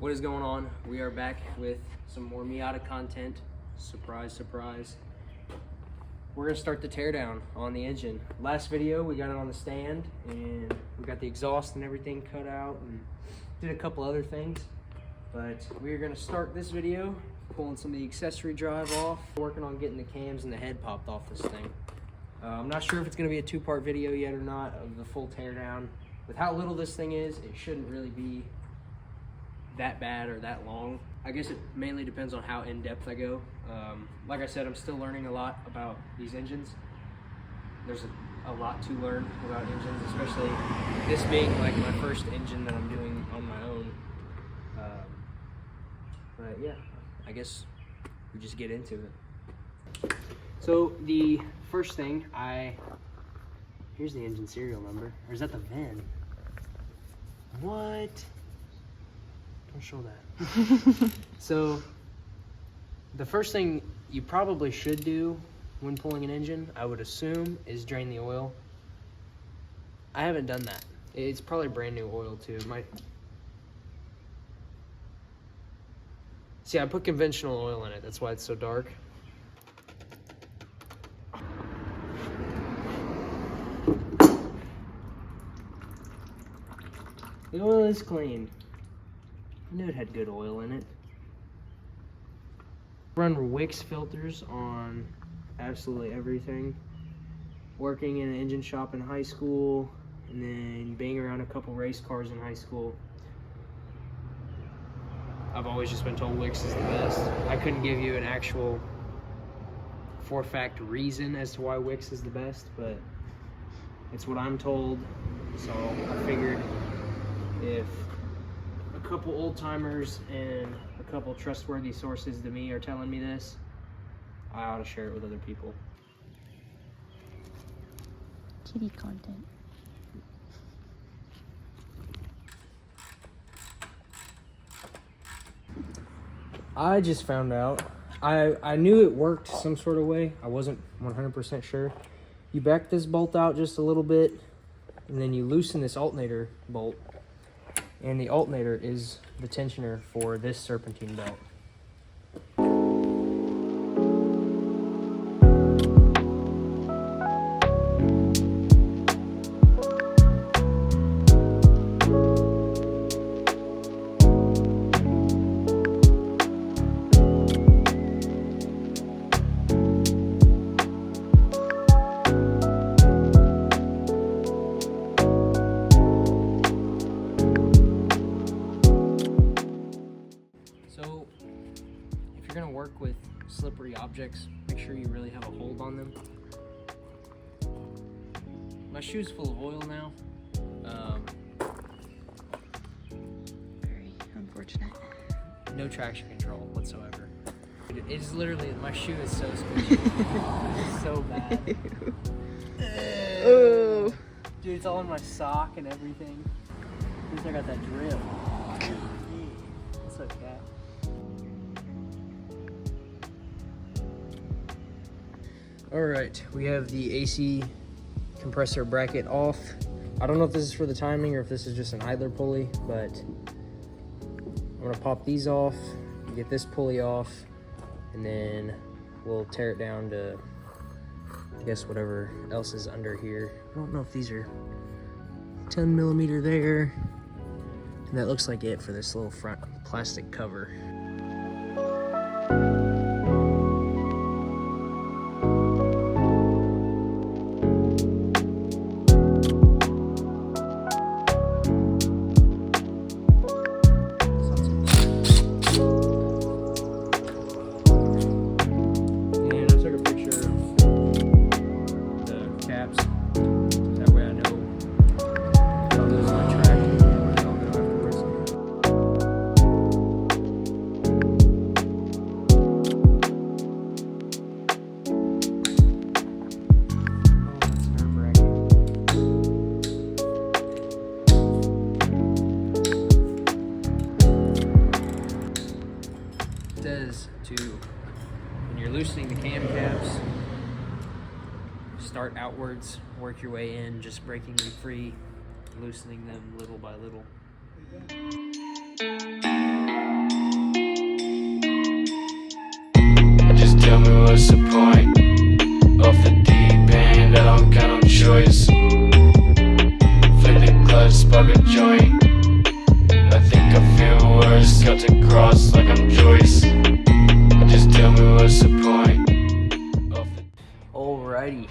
What is going on? We are back with some more Miata content. Surprise, surprise. We're gonna start the teardown on the engine. Last video, we got it on the stand and we got the exhaust and everything cut out and did a couple other things. But we're gonna start this video pulling some of the accessory drive off, working on getting the cams and the head popped off this thing. I'm not sure if it's gonna be a two-part video yet or not of the full teardown. With how little this thing is, it shouldn't really be that bad or that long. I guess it mainly depends on how in-depth I go. Like I said, I'm still learning a lot about these engines. There's a lot to learn about engines, especially this being like my first engine that I'm doing on my own. But yeah, I guess we just get into it. So the first thing, here's the engine serial number, or is that the VIN? What? Don't show that. So the first thing you probably should do when pulling an engine, I would assume, is drain the oil. I haven't done that. It's probably brand new oil too. See, I put conventional oil in it. That's why it's so dark. The oil is clean. I knew it had good oil in it. Run Wix filters on absolutely everything. Working in an engine shop in high school, and then being around a couple race cars in high school, I've always just been told Wix is the best. I couldn't give you an actual for-fact reason as to why Wix is the best, but it's what I'm told. So I figured if a couple old timers and a couple trustworthy sources to me are telling me this, I ought to share it with other people. Kitty content. I just found out. I knew it worked some sort of way. I wasn't 100% sure. You back this bolt out just a little bit, and then you loosen this alternator bolt. And the alternator is the tensioner for this serpentine belt. If you're gonna work with slippery objects, make sure you really have a hold on them. My shoe's full of oil now. Very unfortunate. No traction control whatsoever. It is literally, my shoe is so squishy. It's so bad. Oh. Dude, it's all in my sock and everything. At least I got that drip. What's up, cat? All right, we have the AC compressor bracket off. I don't know if this is for the timing or if this is just an idler pulley, but I'm gonna pop these off, get this pulley off, and then we'll tear it down to, I guess, whatever else is under here. I don't know if these are 10 millimeter there. And that looks like it for this little front plastic cover. When you're loosening the cam caps, start outwards, work your way in, just breaking them free, loosening them little by little. what's the point? Off the deep end, I don't got no choice. Flip the clutch, spark a joint. I think I feel worse, cut to cross like I'm Joyce. Just tell me what's the point? Alrighty,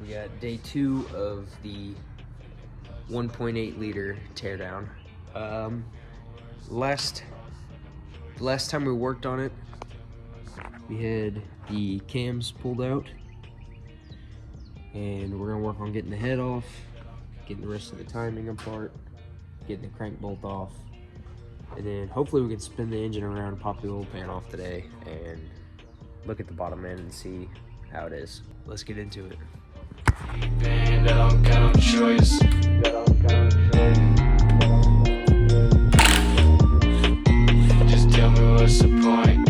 we got day 2 of the 1.8 liter teardown. Last time we worked on it, we had the cams pulled out, and we're gonna work on getting the head off, getting the rest of the timing apart, getting the crank bolt off, and then hopefully we can spin the engine around, pop the oil pan off today, and look at the bottom end and see how it is. Let's get into it. And I don't got no choice. Just tell me what's the point?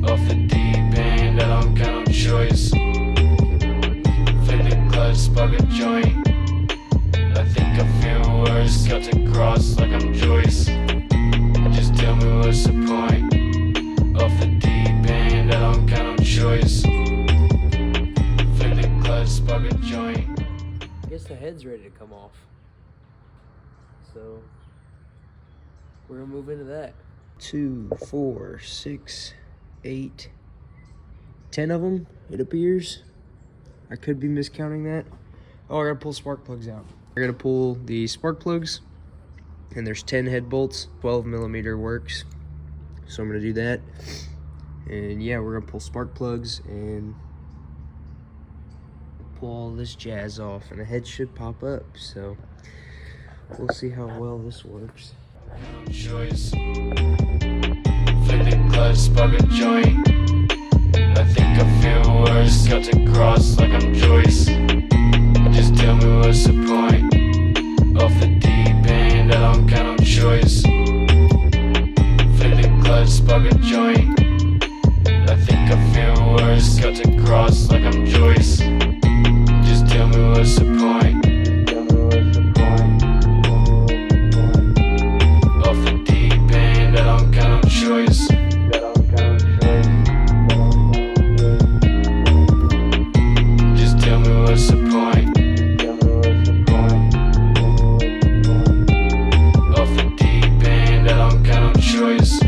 Off the deep end, I don't got no choice. Flip the clutch, spark a joint. I think I feel worse, cut to cross like I'm Joyce. Just tell me what's the point? Off the deep end, I don't got no choice. Flip the clutch, spark a joint. I guess the head's ready to come off, so we're gonna move into that. 2, 4, 6, 8, 10 of them, it appears. I could be miscounting that. Oh, I gotta pull spark plugs out. I gotta pull the spark plugs, and there's 10 head bolts. 12mm works, so I'm gonna do that. And yeah, we're gonna pull spark plugs and pull all this jazz off, and the head should pop up, so we'll see how well this works. Choice. Flip the clutch, spark a joint. I think I feel worse, cut to cross like I'm Joyce. Just tell me what's the point? Off the deep end, I don't got no choice. Flip the clutch, spark a joint. I think I feel worse, cut to cross like I'm Joyce. Just tell me what's the point? Off the deep end, I don't got no choice. Just tell me what's the point? Off the deep end, I don't got no choice.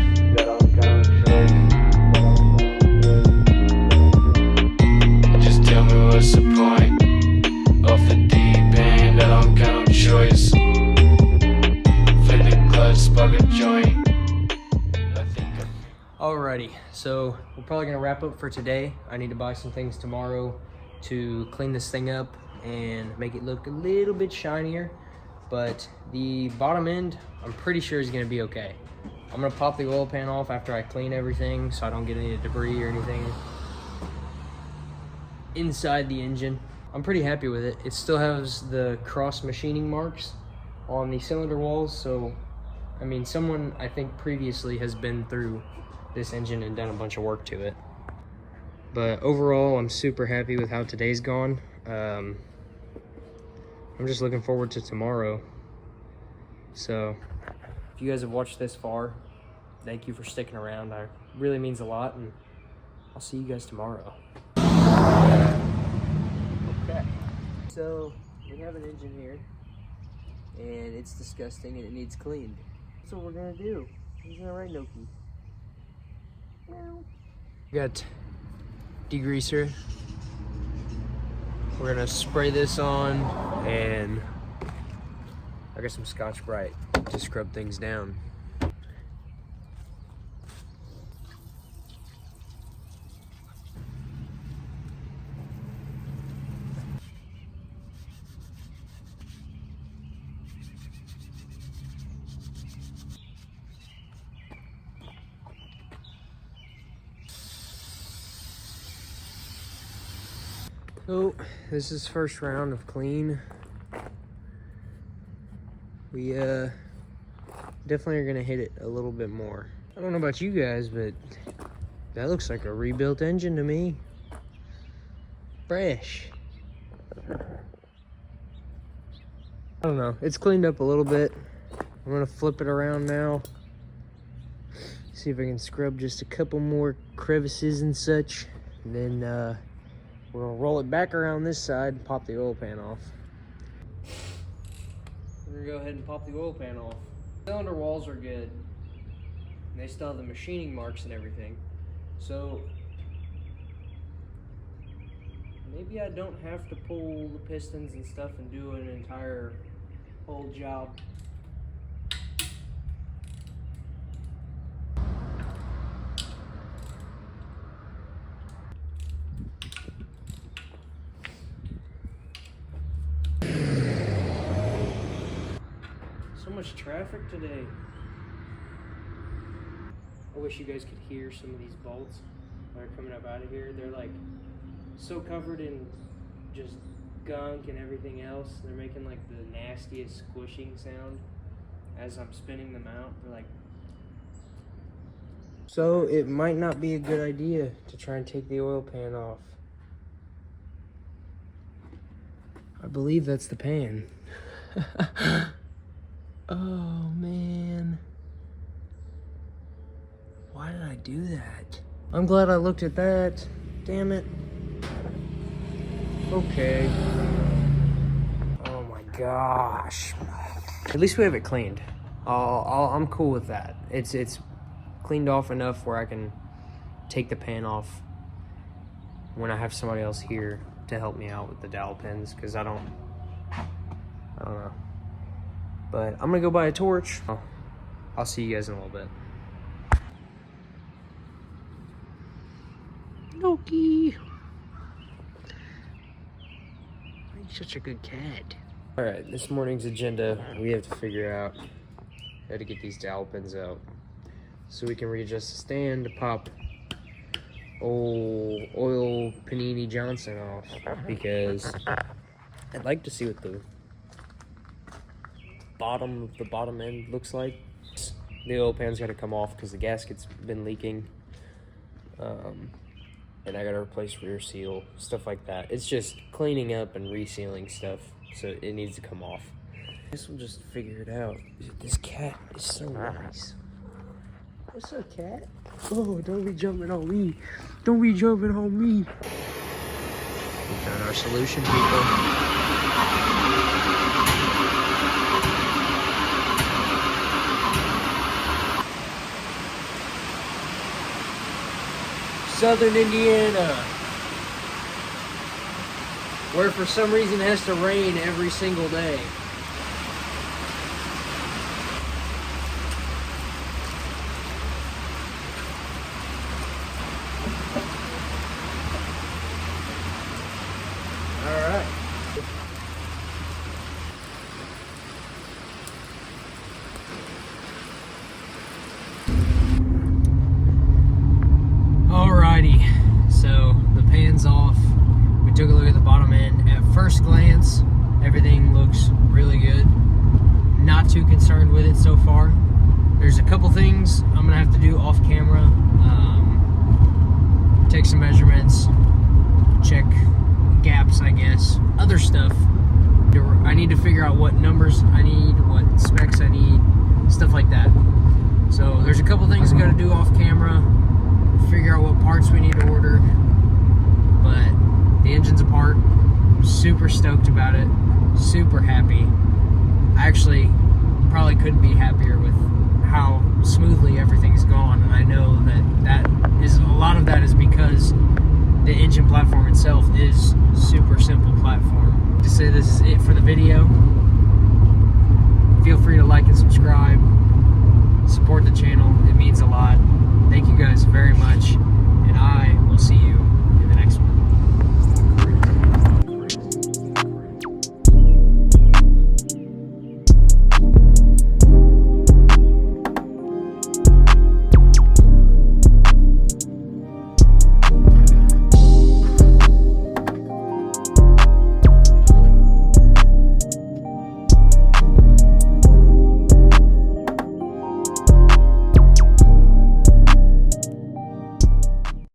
Just tell me what's the point? Off the deep end, I don't got no choice. Flip the clutch, spark a joint. Alrighty, so we're probably gonna wrap up for today. I need to buy some things tomorrow to clean this thing up and make it look a little bit shinier, but the bottom end, I'm pretty sure is gonna be okay. I'm gonna pop the oil pan off after I clean everything so I don't get any debris or anything inside the engine. I'm pretty happy with it. It still has the cross machining marks on the cylinder walls, so I mean, someone I think previously has been through this engine and done a bunch of work to it. But overall, I'm super happy with how today's gone. I'm just looking forward to tomorrow. So if you guys have watched this far, thank you for sticking around. That really means a lot, and I'll see you guys tomorrow. Okay, so we have an engine here, and it's disgusting and it needs cleaned. That's what we're gonna do. Isn't that right, Noki? Got degreaser. We're gonna spray this on, and I got some Scotch-Brite to scrub things down. So this is first round of clean. We definitely are gonna hit it a little bit more. I don't know about you guys, but that looks like a rebuilt engine to me. Fresh. I don't know, it's cleaned up a little bit. I'm gonna flip it around now. See if I can scrub just a couple more crevices and such. And then we're gonna roll it back around this side and pop the oil pan off. We're gonna go ahead and pop the oil pan off. Cylinder walls are good. And they still have the machining marks and everything. So maybe I don't have to pull the pistons and stuff and do an entire whole job. So much traffic today. I wish you guys could hear some of these bolts that are coming up out of here. They're like so covered in just gunk and everything else. They're making like the nastiest squishing sound as I'm spinning them out. They're like... So it might not be a good idea to try and take the oil pan off. I believe that's the pan. Oh man. Why did I do that? I'm glad I looked at that. Damn it. Okay. Oh my gosh. At least we have it cleaned. I'm cool with that. It's cleaned off enough where I can take the pan off when I have somebody else here to help me out with the dowel pins, because I don't know. But I'm gonna go buy a torch. I'll see you guys in a little bit. Loki. You're such a good cat. Alright, this morning's agenda, we have to figure out how to get these dowel pins out so we can readjust the stand to pop old oil Panini Johnson off, because I'd like to see what the bottom end looks like. The oil pan's got to come off because the gasket's been leaking, and I got to replace rear seal, stuff like that. It's just cleaning up and resealing stuff, so it needs to come off. I guess we'll just figure it out. This cat is so nice. What's up, cat? Oh, don't be jumping on me. Don't be jumping on me. We found our solution, people. Southern Indiana, where for some reason it has to rain every single day. All right. Alrighty, so the pan's off. We took a look at the bottom end. At first glance, everything looks really good. Not too concerned with it so far. There's a couple things I'm gonna have to do off camera. Take some measurements, check gaps, I guess. Other stuff. I need to figure out what numbers I need, what specs I need, stuff like that. So there's a couple things I gotta do off camera. Figure out what parts we need to order, but the engine's apart. Super stoked about it, super happy. I actually probably couldn't be happier with how smoothly everything's gone, and I know that a lot of that is because the engine platform itself is super simple platform. To say this is it for the video. Feel free to like and subscribe, support the channel, it means a lot. Thank you guys very much, and I will see you